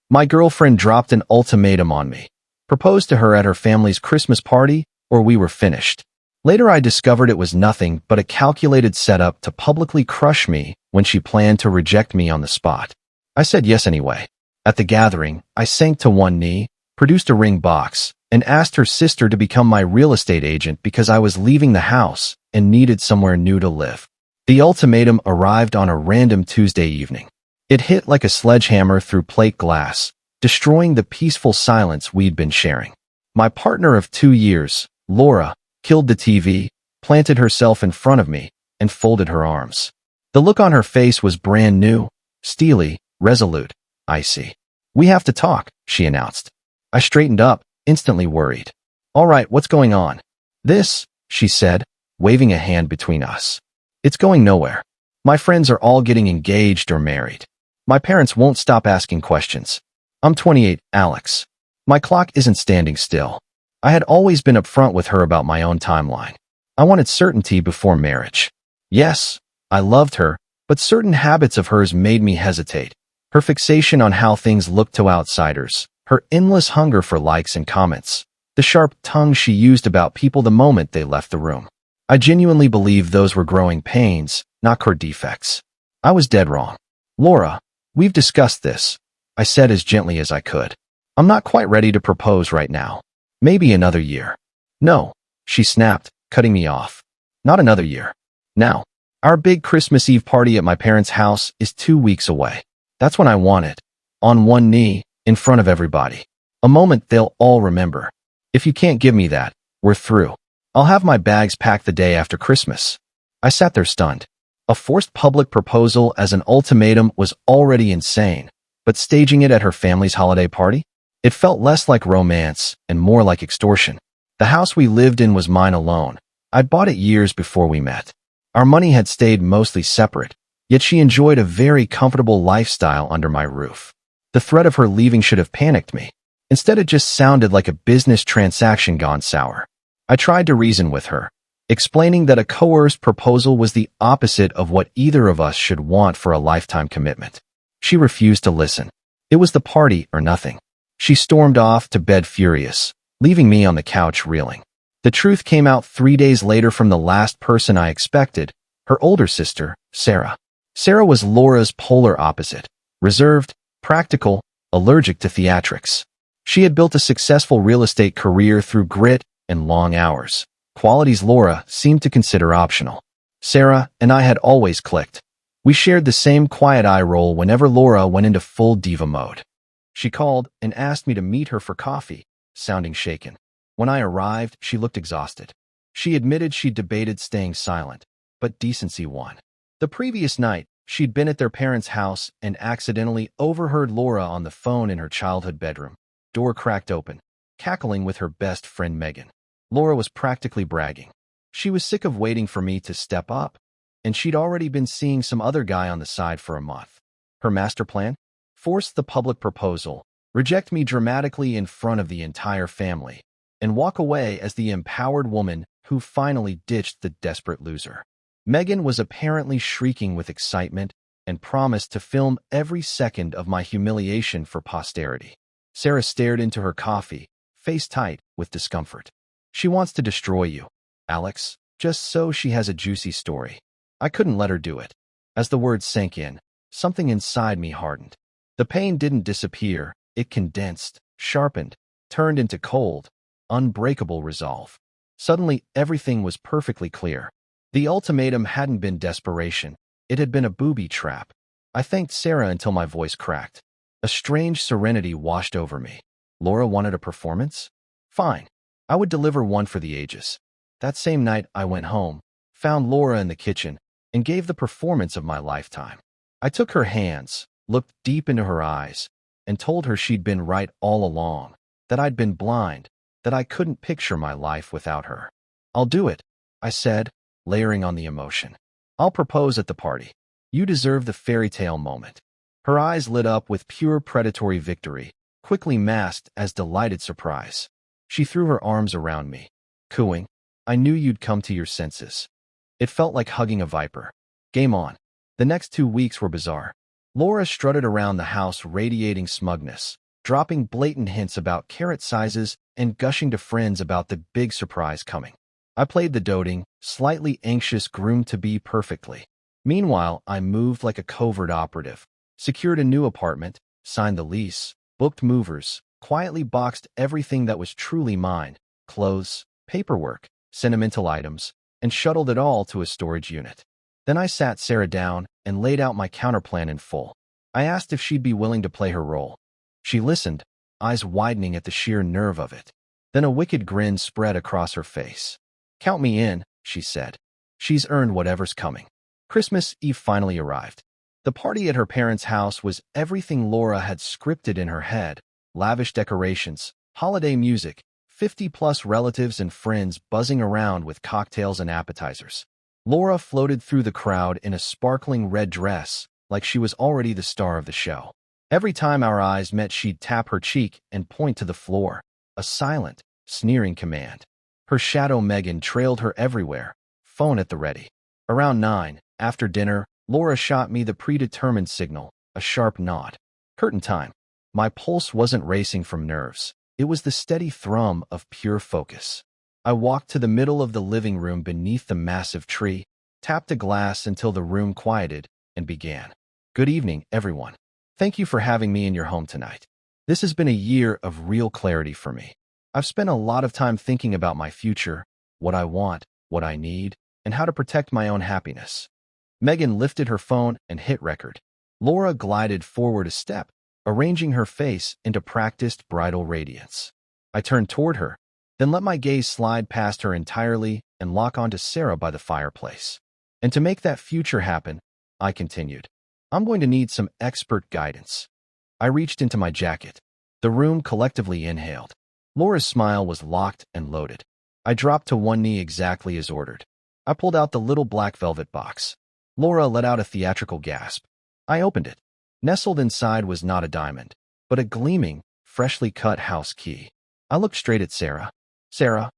My girlfriend dropped an ultimatum on me. Proposed to her at her family's Christmas party, or we were finished. Later I discovered it was nothing but a calculated setup to publicly crush me when she planned to reject me on the spot. I said yes anyway. At the gathering, I sank to one knee, produced a ring box, and asked her sister to become my real estate agent because I was leaving the house and needed somewhere new to live. The ultimatum arrived on a random Tuesday evening. It hit like a sledgehammer through plate glass, destroying the peaceful silence we'd been sharing. My partner of 2 years, Laura, killed the TV, planted herself in front of me, and folded her arms. The look on her face was brand new, steely, resolute, icy. "We have to talk," she announced. I straightened up, instantly worried. "All right, what's going on?" "This," she said, waving a hand between us. "It's going nowhere. My friends are all getting engaged or married. My parents won't stop asking questions. I'm 28, Alex. My clock isn't standing still." I had always been upfront with her about my own timeline. I wanted certainty before marriage. Yes, I loved her, but certain habits of hers made me hesitate. Her fixation on how things looked to outsiders, her endless hunger for likes and comments, the sharp tongue she used about people the moment they left the room. I genuinely believed those were growing pains, not core defects. I was dead wrong. "Laura, we've discussed this," I said as gently as I could. "I'm not quite ready to propose right now. Maybe another year." "No," she snapped, cutting me off. "Not another year. Now. Our big Christmas Eve party at my parents' house is 2 weeks away. That's when I want it. On one knee, in front of everybody. A moment they'll all remember. If you can't give me that, we're through. I'll have my bags packed the day after Christmas." I sat there stunned. A forced public proposal as an ultimatum was already insane, but staging it at her family's holiday party? It felt less like romance and more like extortion. The house we lived in was mine alone. I'd bought it years before we met. Our money had stayed mostly separate, yet she enjoyed a very comfortable lifestyle under my roof. The threat of her leaving should have panicked me. Instead, it just sounded like a business transaction gone sour. I tried to reason with her, explaining that a coerced proposal was the opposite of what either of us should want for a lifetime commitment. She refused to listen. It was the party or nothing. She stormed off to bed furious, leaving me on the couch reeling. The truth came out 3 days later from the last person I expected, her older sister, Sarah. Sarah was Laura's polar opposite, reserved, practical, allergic to theatrics. She had built a successful real estate career through grit and long hours, qualities Laura seemed to consider optional. Sarah and I had always clicked. We shared the same quiet eye roll whenever Laura went into full diva mode. She called and asked me to meet her for coffee, sounding shaken. When I arrived, she looked exhausted. She admitted she'd debated staying silent, but decency won. The previous night, she'd been at their parents' house and accidentally overheard Laura on the phone in her childhood bedroom. Door cracked open, cackling with her best friend Megan. Laura was practically bragging. She was sick of waiting for me to step up, and she'd already been seeing some other guy on the side for a month. Her master plan? Force the public proposal, reject me dramatically in front of the entire family, and walk away as the empowered woman who finally ditched the desperate loser. Megan was apparently shrieking with excitement and promised to film every second of my humiliation for posterity. Sarah stared into her coffee, face tight with discomfort. "She wants to destroy you, Alex, just so she has a juicy story." I couldn't let her do it. As the words sank in, something inside me hardened. The pain didn't disappear, it condensed, sharpened, turned into cold, unbreakable resolve. Suddenly, everything was perfectly clear. The ultimatum hadn't been desperation. It had been a booby trap. I thanked Sarah until my voice cracked. A strange serenity washed over me. Laura wanted a performance? Fine. I would deliver one for the ages. That same night, I went home, found Laura in the kitchen, and gave the performance of my lifetime. I took her hands, looked deep into her eyes, and told her she'd been right all along, that I'd been blind, that I couldn't picture my life without her. "I'll do it," I said, layering on the emotion. "I'll propose at the party. You deserve the fairy tale moment." Her eyes lit up with pure predatory victory, quickly masked as delighted surprise. She threw her arms around me, cooing, "I knew you'd come to your senses." It felt like hugging a viper. Game on. The next 2 weeks were bizarre. Laura strutted around the house radiating smugness, dropping blatant hints about carrot sizes and gushing to friends about the big surprise coming. I played the doting, slightly anxious groom-to-be perfectly. Meanwhile, I moved like a covert operative, secured a new apartment, signed the lease, booked movers, quietly boxed everything that was truly mine, clothes, paperwork, sentimental items, and shuttled it all to a storage unit. Then I sat Sarah down and laid out my counterplan in full. I asked if she'd be willing to play her role. She listened, eyes widening at the sheer nerve of it. Then a wicked grin spread across her face. "Count me in," she said. "She's earned whatever's coming." Christmas Eve finally arrived. The party at her parents' house was everything Laura had scripted in her head: lavish decorations, holiday music, 50-plus relatives and friends buzzing around with cocktails and appetizers. Laura floated through the crowd in a sparkling red dress, like she was already the star of the show. Every time our eyes met, she'd tap her cheek and point to the floor, a silent, sneering command. Her shadow Megan trailed her everywhere, phone at the ready. Around 9, after dinner, Laura shot me the predetermined signal, a sharp nod. Curtain time. My pulse wasn't racing from nerves. It was the steady thrum of pure focus. I walked to the middle of the living room beneath the massive tree, tapped a glass until the room quieted, and began. "Good evening, everyone. Thank you for having me in your home tonight. This has been a year of real clarity for me. I've spent a lot of time thinking about my future, what I want, what I need, and how to protect my own happiness." Megan lifted her phone and hit record. Laura glided forward a step, arranging her face into practiced bridal radiance. I turned toward her, then let my gaze slide past her entirely and lock onto Sarah by the fireplace. "And to make that future happen," I continued, "I'm going to need some expert guidance." I reached into my jacket. The room collectively inhaled. Laura's smile was locked and loaded. I dropped to one knee exactly as ordered. I pulled out the little black velvet box. Laura let out a theatrical gasp. I opened it. Nestled inside was not a diamond, but a gleaming, freshly cut house key. I looked straight at Sarah. "Sarah,"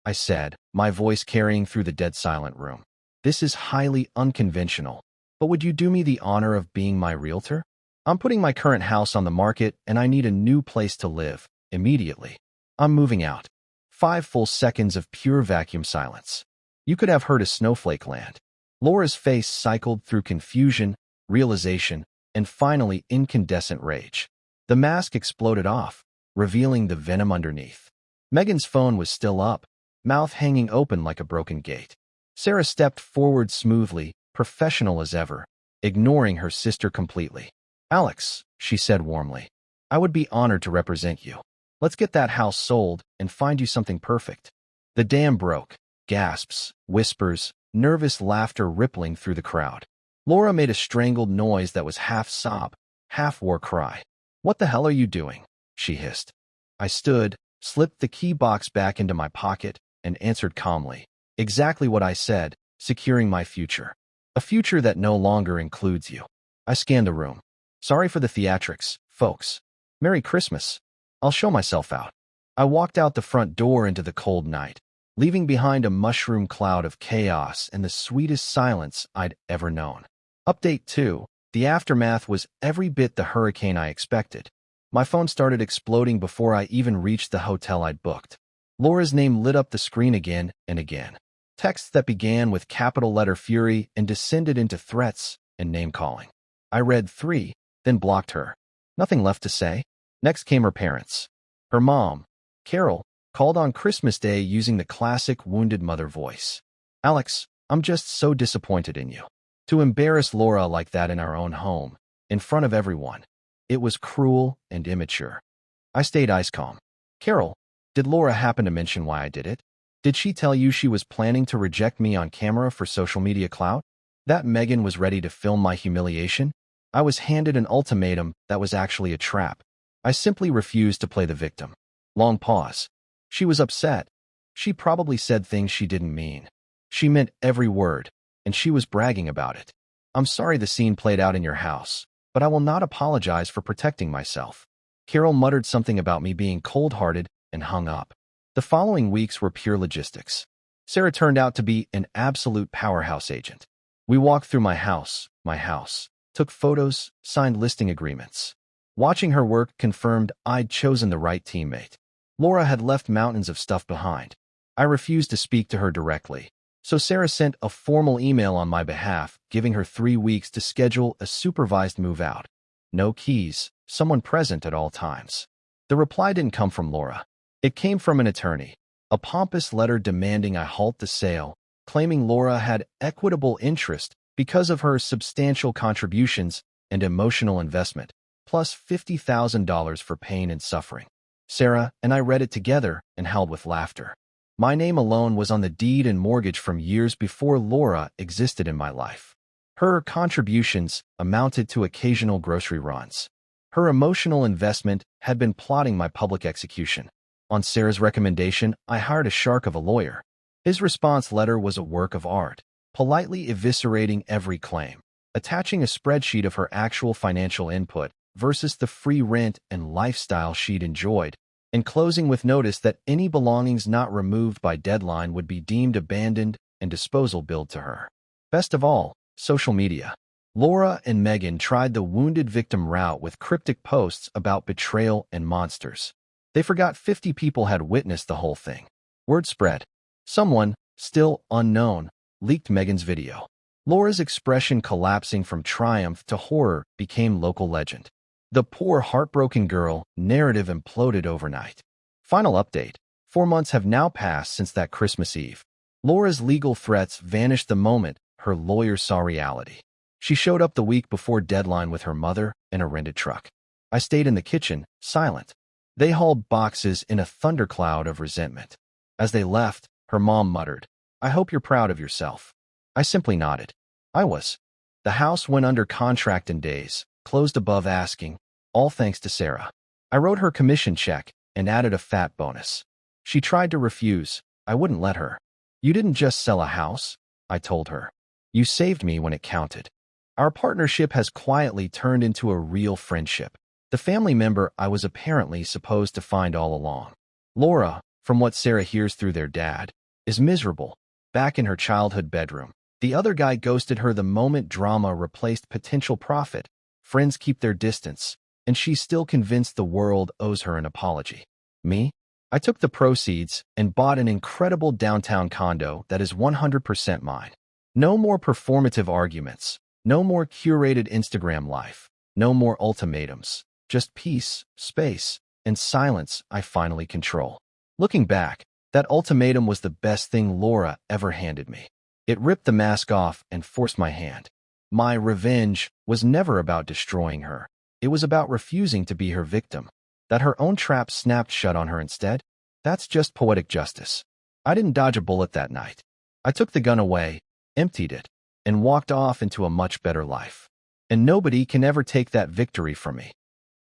I said, my voice carrying through the dead silent room, "this is highly unconventional, but would you do me the honor of being my realtor? I'm putting my current house on the market and I need a new place to live, immediately. I'm moving out." 5 full seconds of pure vacuum silence. You could have heard a snowflake land. Laura's face cycled through confusion, realization, and finally incandescent rage. The mask exploded off, revealing the venom underneath. Megan's phone was still up, mouth hanging open like a broken gate. Sarah stepped forward smoothly, professional as ever, ignoring her sister completely. "Alex," she said warmly, "I would be honored to represent you. Let's get that house sold and find you something perfect." The dam broke. Gasps, whispers, nervous laughter rippling through the crowd. Laura made a strangled noise that was half sob, half war cry. "What the hell are you doing?" she hissed. I stood, slipped the key box back into my pocket, and answered calmly. "Exactly what I said, securing my future. A future that no longer includes you." I scanned the room. "Sorry for the theatrics, folks. Merry Christmas. I'll show myself out." I walked out the front door into the cold night, leaving behind a mushroom cloud of chaos and the sweetest silence I'd ever known. Update 2. The aftermath was every bit the hurricane I expected. My phone started exploding before I even reached the hotel I'd booked. Laura's name lit up the screen again and again. Texts that began with capital letter fury and descended into threats and name-calling. I read 3, then blocked her. Nothing left to say. Next came her parents. Her mom, Carol, called on Christmas Day using the classic wounded mother voice. "Alex, I'm just so disappointed in you. To embarrass Laura like that in our own home, in front of everyone. It was cruel and immature." I stayed ice calm. "Carol, did Laura happen to mention why I did it? Did she tell you she was planning to reject me on camera for social media clout? That Megan was ready to film my humiliation? I was handed an ultimatum that was actually a trap. I simply refused to play the victim." Long pause. "She was upset. She probably said things she didn't mean. She meant every word, and she was bragging about it. I'm sorry the scene played out in your house, but I will not apologize for protecting myself." Carol muttered something about me being cold-hearted and hung up. The following weeks were pure logistics. Sarah turned out to be an absolute powerhouse agent. We walked through my house, took photos, signed listing agreements. Watching her work confirmed I'd chosen the right teammate. Laura had left mountains of stuff behind. I refused to speak to her directly, so Sarah sent a formal email on my behalf, giving her 3 weeks to schedule a supervised move out. No keys, someone present at all times. The reply didn't come from Laura. It came from an attorney. A pompous letter demanding I halt the sale, claiming Laura had equitable interest because of her substantial contributions and emotional investment, plus $50,000 for pain and suffering. Sarah and I read it together and howled with laughter. My name alone was on the deed and mortgage from years before Laura existed in my life. Her contributions amounted to occasional grocery runs. Her emotional investment had been plotting my public execution. On Sarah's recommendation, I hired a shark of a lawyer. His response letter was a work of art, politely eviscerating every claim, attaching a spreadsheet of her actual financial input versus the free rent and lifestyle she'd enjoyed, and closing with notice that any belongings not removed by deadline would be deemed abandoned and disposal billed to her. Best of all, social media. Laura and Megan tried the wounded victim route with cryptic posts about betrayal and monsters. They forgot 50 people had witnessed the whole thing. Word spread. Someone, still unknown, leaked Megan's video. Laura's expression collapsing from triumph to horror became local legend. The poor, heartbroken girl narrative imploded overnight. Final update. 4 months have now passed since that Christmas Eve. Laura's legal threats vanished the moment her lawyer saw reality. She showed up the week before deadline with her mother in a rented truck. I stayed in the kitchen, silent. They hauled boxes in a thundercloud of resentment. As they left, her mom muttered, "I hope you're proud of yourself." I simply nodded. I was. The house went under contract in days, closed above asking, all thanks to Sarah. I wrote her commission check and added a fat bonus. She tried to refuse. I wouldn't let her. "You didn't just sell a house," I told her. "You saved me when it counted." Our partnership has quietly turned into a real friendship. The family member I was apparently supposed to find all along. Laura, from what Sarah hears through their dad, is miserable, back in her childhood bedroom. The other guy ghosted her the moment drama replaced potential profit. Friends keep their distance, and she's still convinced the world owes her an apology. Me? I took the proceeds and bought an incredible downtown condo that is 100% mine. No more performative arguments. No more curated Instagram life. No more ultimatums. Just peace, space, and silence I finally control. Looking back, that ultimatum was the best thing Laura ever handed me. It ripped the mask off and forced my hand. My revenge was never about destroying her. It was about refusing to be her victim. That her own trap snapped shut on her instead? That's just poetic justice. I didn't dodge a bullet that night. I took the gun away, emptied it, and walked off into a much better life. And nobody can ever take that victory from me.